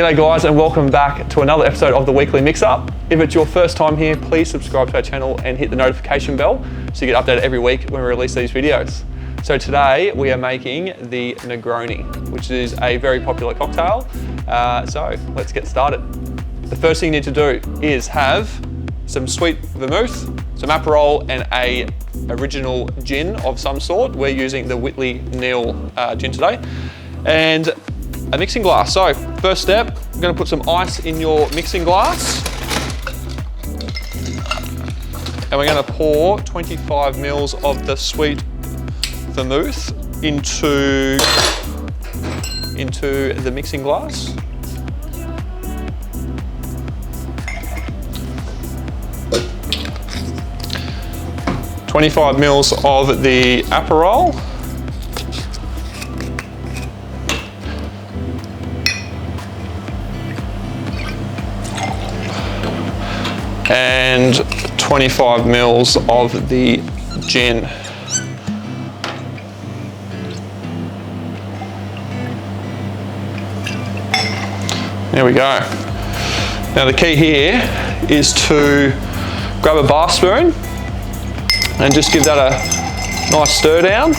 G'day guys, and welcome back to another episode of the Weekly Mixup. If it's your first time here, please subscribe to our channel and hit the notification bell so you get updated every week when we release these videos. So today we are making the Negroni, which is a very popular cocktail. So let's get started. The first thing you need to do is have some sweet vermouth, some Aperol, and a original gin of some sort. We're using the Weekly Mixup gin today. And a mixing glass. So first step, we're going to put some ice in your mixing glass. And we're going to pour 25 mils of the sweet vermouth into the mixing glass. $25 mils of the Aperol. And 25 mils of the gin. There we go. Now the key here is to grab a bar spoon and just give that a nice stir down.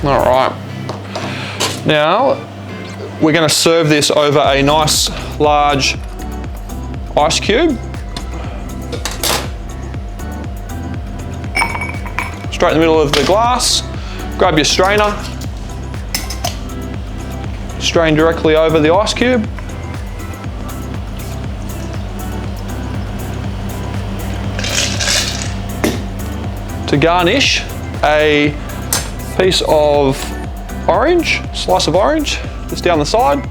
All right. Now, we're going to serve this over a nice large ice cube. Straight in the middle of the glass. Grab your strainer. Strain directly over the ice cube. To garnish, a piece of orange, slice of orange, just down the side.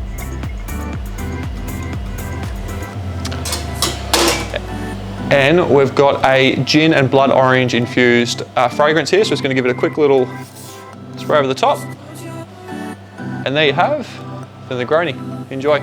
And we've got a gin and blood orange infused fragrance here, so it's going to give it a quick little spray over the top. And there you have the Negroni. Enjoy.